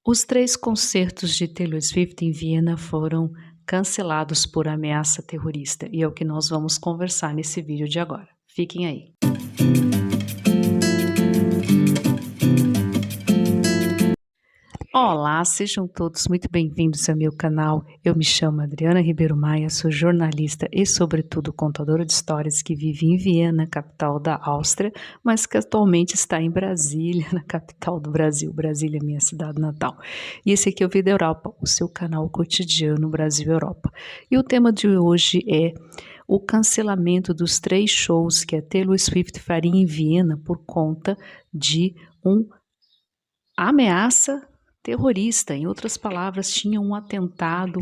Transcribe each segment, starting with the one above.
Os 3 concertos de Taylor Swift em Viena foram cancelados por ameaça terrorista, e é o que nós vamos conversar nesse vídeo de agora. Fiquem aí. Olá, sejam todos muito bem-vindos ao meu canal. Eu me chamo Adriana Ribeiro Maia, sou jornalista e, sobretudo, contadora de histórias que vive em Viena, capital da Áustria, mas que atualmente está em Brasília, na capital do Brasil. Brasília é minha cidade natal. E esse aqui é o Vida Europa, o seu canal cotidiano Brasil e Europa. E o tema de hoje é o cancelamento dos 3 shows que a Taylor Swift faria em Viena por conta de uma ameaça terrorista. Em outras palavras, tinha um atentado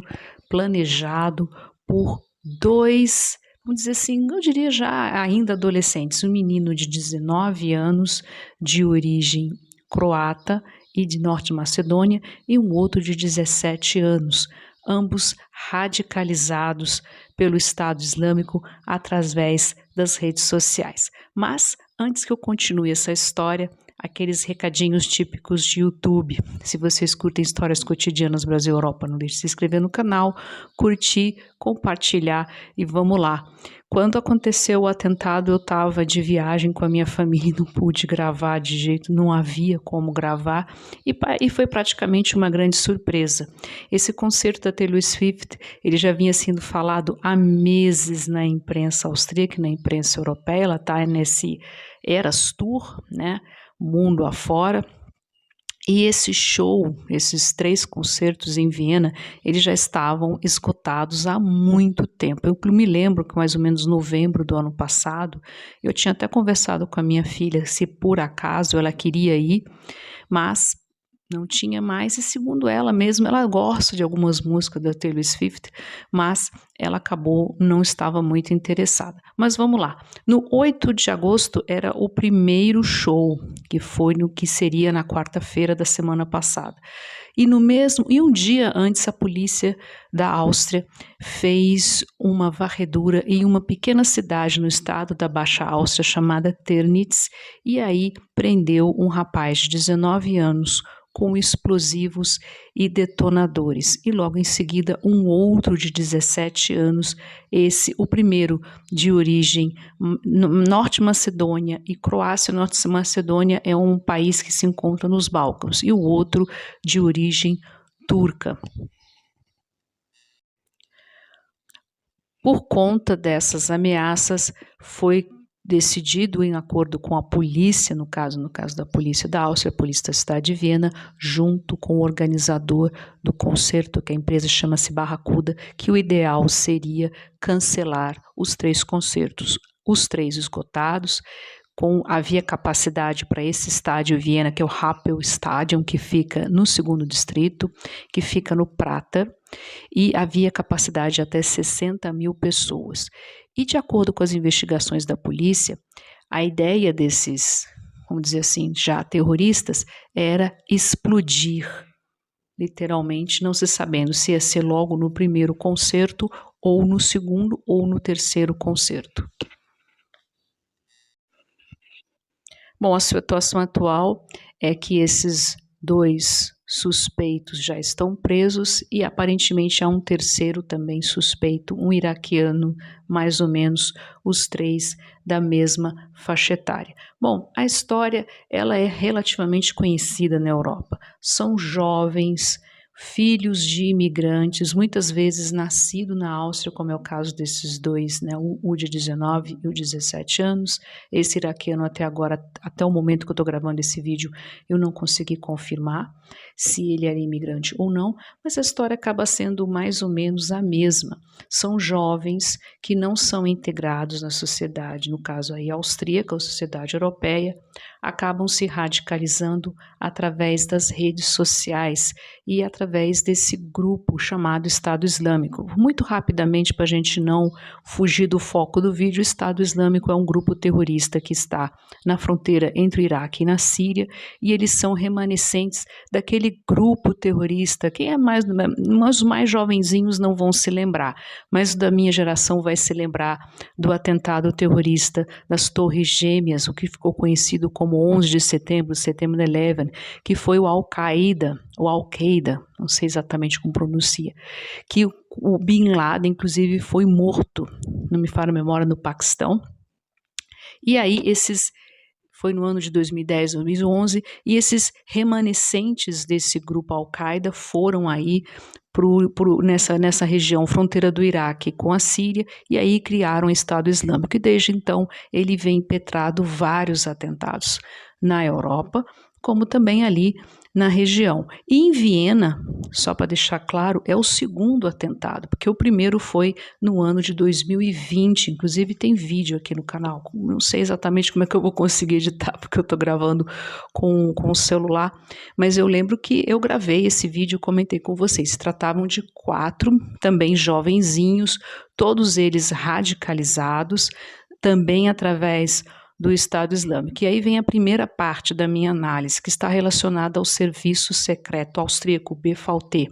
planejado por 2, vamos dizer assim, eu diria já ainda adolescentes, um menino de 19 anos de origem croata e de Norte Macedônia e um outro de 17 anos, ambos radicalizados pelo Estado Islâmico através das redes sociais. Mas, antes que eu continue essa história, aqueles recadinhos típicos de YouTube. Se vocês curtem histórias cotidianas Brasil e Europa, não deixe de se inscrever no canal, curtir, compartilhar e vamos lá. Quando aconteceu o atentado, eu estava de viagem com a minha família e não pude gravar de jeito, não havia como gravar e foi praticamente uma grande surpresa. Esse concerto da Taylor Swift, ele já vinha sendo falado há meses na imprensa austríaca e na imprensa europeia, ela está nesse Eras Tour, né? Mundo afora, e esse show, esses 3 concertos em Viena, eles já estavam esgotados há muito tempo. Eu me lembro que mais ou menos novembro do ano passado, eu tinha até conversado com a minha filha se por acaso ela queria ir, mas não tinha mais, e segundo ela mesma, ela gosta de algumas músicas da Taylor Swift, mas ela acabou, não estava muito interessada. Mas vamos lá, no 8 de agosto era o primeiro show, que foi no que seria na quarta-feira da semana passada. E um dia antes a polícia da Áustria fez uma varredura em uma pequena cidade no estado da Baixa Áustria chamada Ternitz, e aí prendeu um rapaz de 19 anos com explosivos e detonadores. E logo em seguida um outro de 17 anos, o primeiro de origem Norte Macedônia e Croácia. Norte Macedônia é um país que se encontra nos Balcãs, e o outro de origem turca. Por conta dessas ameaças, foi decidido, em acordo com a polícia, no caso da polícia da Áustria, a polícia da cidade de Viena, junto com o organizador do concerto, que a empresa chama-se Barracuda, que o ideal seria cancelar os 3 concertos, os 3 esgotados. Havia capacidade para esse estádio Viena, que é o Happel Stadium, que fica no 2º distrito, que fica no Prater, e havia capacidade de até 60 mil pessoas. E de acordo com as investigações da polícia, a ideia desses, vamos dizer assim, já terroristas, era explodir, literalmente, não se sabendo se ia ser logo no primeiro concerto, ou no 2º, ou no 3º concerto. Bom, a situação atual é que esses 2 suspeitos já estão presos e aparentemente há um terceiro também suspeito, um iraquiano, mais ou menos os 3 da mesma faixa etária. Bom, a história ela é relativamente conhecida na Europa. São jovens, filhos de imigrantes, muitas vezes nascido na Áustria, como é o caso desses 2, né, o de 19 e o de 17 anos. Esse iraquiano até agora, até o momento que eu estou gravando esse vídeo, eu não consegui confirmar se ele era imigrante ou não, mas a história acaba sendo mais ou menos a mesma. São jovens que não são integrados na sociedade, no caso aí austríaca ou sociedade europeia, acabam se radicalizando através das redes sociais e através desse grupo chamado Estado Islâmico. Muito rapidamente, para a gente não fugir do foco do vídeo, o Estado Islâmico é um grupo terrorista que está na fronteira entre o Iraque e na Síria, e eles são remanescentes daquele grupo terrorista. Quem é os mais jovenzinhos não vão se lembrar, mas da minha geração vai se lembrar do atentado terrorista das Torres Gêmeas, o que ficou conhecido como 11 de setembro, September 11, que foi o Al-Qaeda ou Al-Qaeda, não sei exatamente como pronuncia, que o Bin Laden, inclusive, foi morto, não me falha a memória, no Paquistão. E aí foi no ano de 2010, 2011, e esses remanescentes desse grupo Al-Qaeda foram aí nessa região, fronteira do Iraque com a Síria, e aí criaram o Estado Islâmico. E desde então ele vem impetrado vários atentados na Europa, como também ali na região. E em Viena, só para deixar claro, é o segundo atentado, porque o primeiro foi no ano de 2020, inclusive tem vídeo aqui no canal. Não sei exatamente como é que eu vou conseguir editar, porque eu estou gravando com o celular, mas eu lembro que eu gravei esse vídeo e comentei com vocês. Se tratavam de 4 também jovenzinhos, todos eles radicalizados, também através do Estado Islâmico. E aí vem a primeira parte da minha análise, que está relacionada ao serviço secreto austríaco, BVT.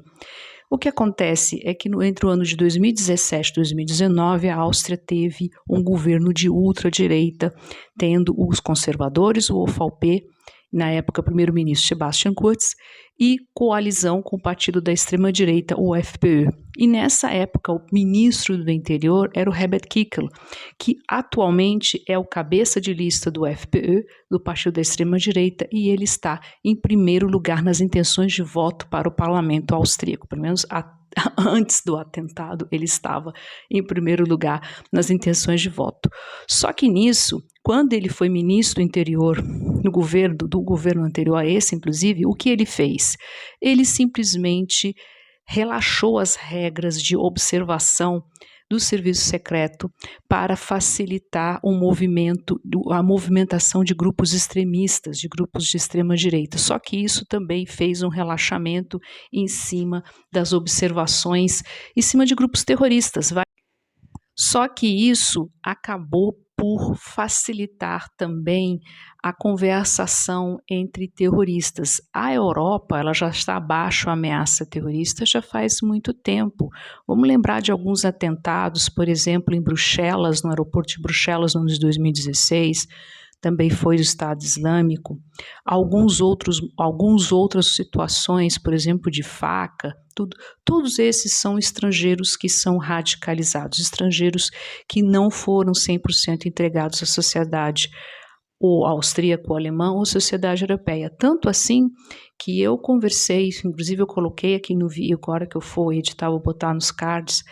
O que acontece é que entre o ano de 2017 e 2019, a Áustria teve um governo de ultradireita, tendo os conservadores, o OVP, na época primeiro-ministro Sebastian Kurz, e coalizão com o partido da extrema-direita, o FPÖ. E nessa época, o ministro do interior era o Herbert Kickl, que atualmente é o cabeça de lista do FPÖ, do partido da extrema-direita, e ele está em primeiro lugar nas intenções de voto para o parlamento austríaco, pelo menos antes do atentado, ele estava em primeiro lugar nas intenções de voto. Só que nisso, quando ele foi ministro do interior do governo anterior a esse, inclusive, o que ele fez? Ele simplesmente relaxou as regras de observação do serviço secreto para facilitar a movimentação de grupos extremistas, de grupos de extrema direita. Só que isso também fez um relaxamento em cima das observações, em cima de grupos terroristas. Só que isso acabou por facilitar também a conversação entre terroristas. A Europa, ela já está abaixo da ameaça terrorista já faz muito tempo. Vamos lembrar de alguns atentados, por exemplo, em Bruxelas, no aeroporto de Bruxelas, no ano de 2016, também foi do Estado Islâmico. Algumas outras situações, por exemplo, de faca, todos esses são estrangeiros que são radicalizados, estrangeiros que não foram 100% entregados à sociedade ou austríaca, ou alemã, ou sociedade europeia. Tanto assim que eu conversei, inclusive eu coloquei aqui no vídeo, agora que eu for editar, vou botar nos cards,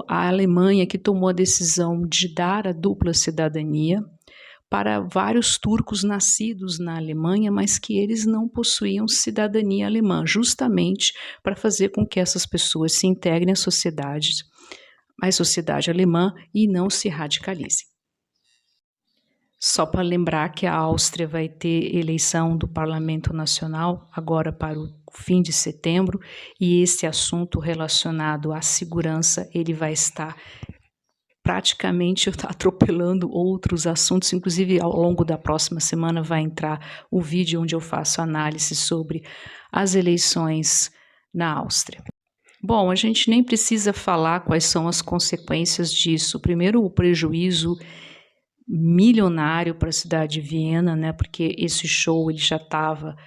a Alemanha que tomou a decisão de dar a dupla cidadania para vários turcos nascidos na Alemanha, mas que eles não possuíam cidadania alemã, justamente para fazer com que essas pessoas se integrem à sociedade alemã e não se radicalizem. Só para lembrar que a Áustria vai ter eleição do Parlamento Nacional agora para o fim de setembro, e esse assunto relacionado à segurança, ele vai estar praticamente atropelando outros assuntos, inclusive ao longo da próxima semana vai entrar o vídeo onde eu faço análise sobre as eleições na Áustria. Bom, a gente nem precisa falar quais são as consequências disso. Primeiro, o prejuízo milionário para a cidade de Viena, né, porque esse show ele já estava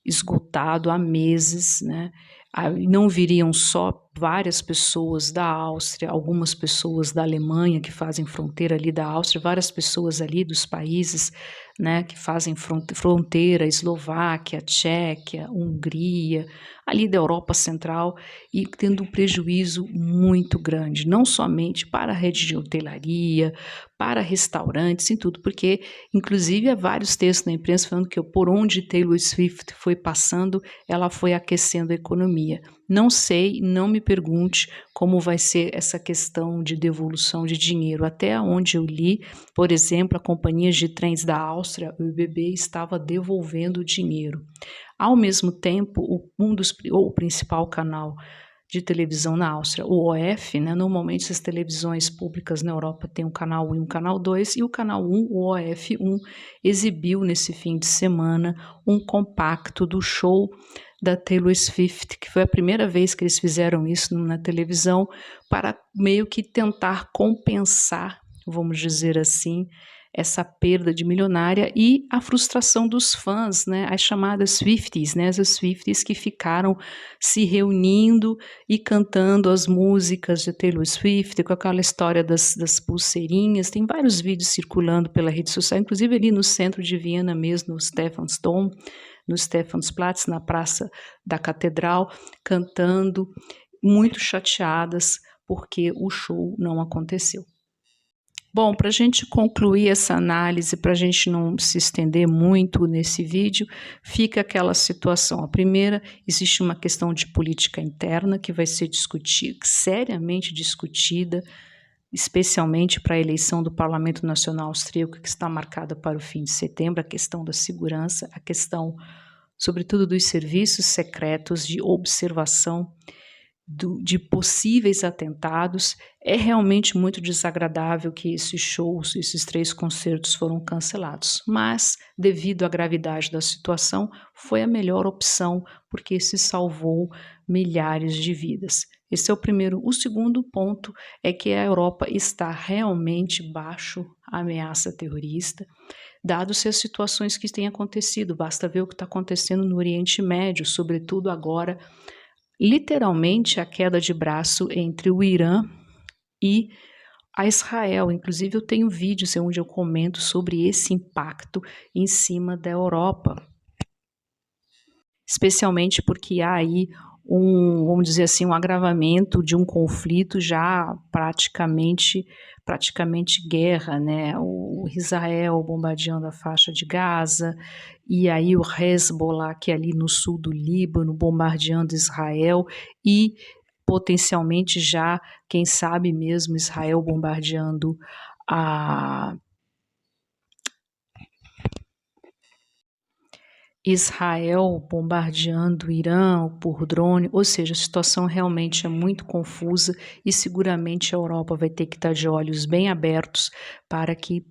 esgotado há meses, né? Não viriam só várias pessoas da Áustria, algumas pessoas da Alemanha que fazem fronteira ali da Áustria, várias pessoas ali dos países, né, que fazem fronteira, Eslováquia, Tchequia, Hungria, ali da Europa Central, e tendo um prejuízo muito grande, não somente para a rede de hotelaria, para restaurantes e tudo, porque inclusive há vários textos na imprensa falando que por onde Taylor Swift foi passando, ela foi aquecendo a economia. Não sei, não me pergunte como vai ser essa questão de devolução de dinheiro. Até onde eu li, por exemplo, a companhia de trens da Áustria, o ÖBB, estava devolvendo o dinheiro. Ao mesmo tempo, o principal canal de televisão na Áustria, o OF, né, normalmente as televisões públicas na Europa têm um canal 1 e um canal 2, e o canal 1, o OF1, exibiu nesse fim de semana um compacto do show da Taylor Swift, que foi a primeira vez que eles fizeram isso na televisão, para meio que tentar compensar, vamos dizer assim, essa perda de milionária e a frustração dos fãs, né, as chamadas Swifties, né, as Swifties que ficaram se reunindo e cantando as músicas de Taylor Swift, com aquela história das pulseirinhas. Tem vários vídeos circulando pela rede social, inclusive ali no centro de Viena mesmo, no Stephansdom, no Stephansplatz, na Praça da Catedral, cantando, muito chateadas porque o show não aconteceu. Bom, para a gente concluir essa análise, para a gente não se estender muito nesse vídeo, fica aquela situação. A primeira, existe uma questão de política interna que vai ser seriamente discutida, especialmente para a eleição do Parlamento Nacional Austríaco, que está marcada para o fim de setembro, a questão da segurança, a questão, sobretudo, dos serviços secretos de observação de possíveis atentados. É realmente muito desagradável que esses shows, esses 3 concertos foram cancelados, mas devido à gravidade da situação, foi a melhor opção, porque se salvou milhares de vidas. Esse é o primeiro. O segundo ponto é que a Europa está realmente baixo a ameaça terrorista, dados as situações que têm acontecido. Basta ver o que está acontecendo no Oriente Médio, sobretudo agora, literalmente a queda de braço entre o Irã e a Israel. Inclusive eu tenho vídeos onde eu comento sobre esse impacto em cima da Europa, especialmente porque há aí vamos dizer assim, um agravamento de um conflito já praticamente guerra, né? O Israel bombardeando a faixa de Gaza, e aí o Hezbollah, que é ali no sul do Líbano, bombardeando Israel, e potencialmente já, quem sabe mesmo, Israel bombardeando o Irã por drone, ou seja, a situação realmente é muito confusa e seguramente a Europa vai ter que estar de olhos bem abertos para que,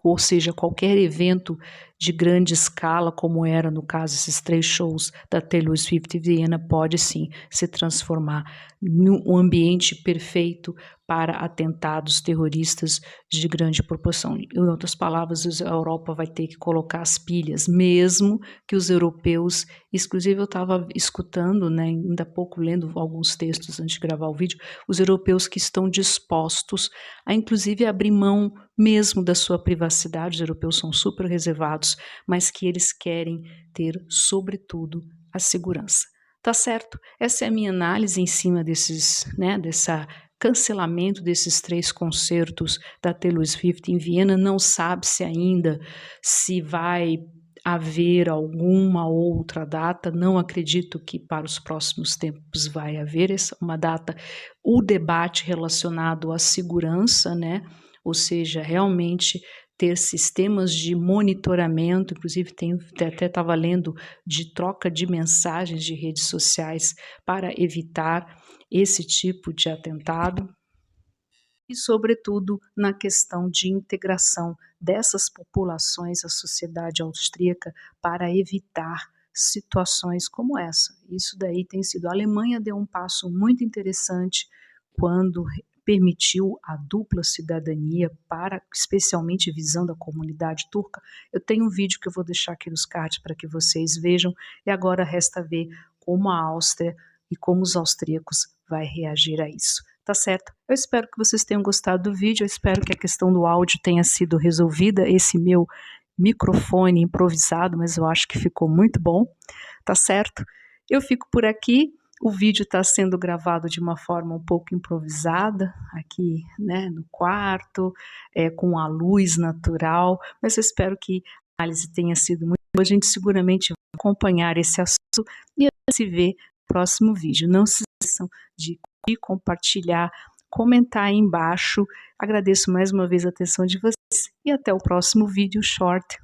ou seja, qualquer evento de grande escala, como era no caso esses 3 shows da Taylor Swift em Viena, pode sim se transformar num ambiente perfeito para atentados terroristas de grande proporção. Em outras palavras, a Europa vai ter que colocar as pilhas, mesmo que os europeus, inclusive eu estava escutando, né, ainda há pouco lendo alguns textos antes de gravar o vídeo, os europeus que estão dispostos a inclusive abrir mão mesmo da sua privacidade. Os europeus são super reservados, mas que eles querem ter, sobretudo, a segurança. Tá certo? Essa é a minha análise em cima dessa cancelamento desses 3 concertos da Taylor Swift em Viena. Não sabe-se ainda se vai haver alguma outra data. Não acredito que para os próximos tempos vai haver uma data. O debate relacionado à segurança, né? Ou seja, realmente ter sistemas de monitoramento, inclusive até estava lendo de troca de mensagens de redes sociais para evitar esse tipo de atentado, e sobretudo na questão de integração dessas populações à sociedade austríaca para evitar situações como essa. Isso daí tem sido. A Alemanha deu um passo muito interessante quando permitiu a dupla cidadania, especialmente visando a comunidade turca. Eu tenho um vídeo que eu vou deixar aqui nos cards para que vocês vejam, e agora resta ver como a Áustria e como os austríacos vai reagir a isso. Tá certo? Eu espero que vocês tenham gostado do vídeo, eu espero que a questão do áudio tenha sido resolvida, esse meu microfone improvisado, mas eu acho que ficou muito bom, tá certo? Eu fico por aqui. O vídeo está sendo gravado de uma forma um pouco improvisada, aqui, né, no quarto, com a luz natural, mas eu espero que a análise tenha sido muito boa. A gente seguramente vai acompanhar esse assunto e se vê no próximo vídeo. Não se esqueçam de curtir, compartilhar, comentar aí embaixo. Agradeço mais uma vez a atenção de vocês e até o próximo vídeo short.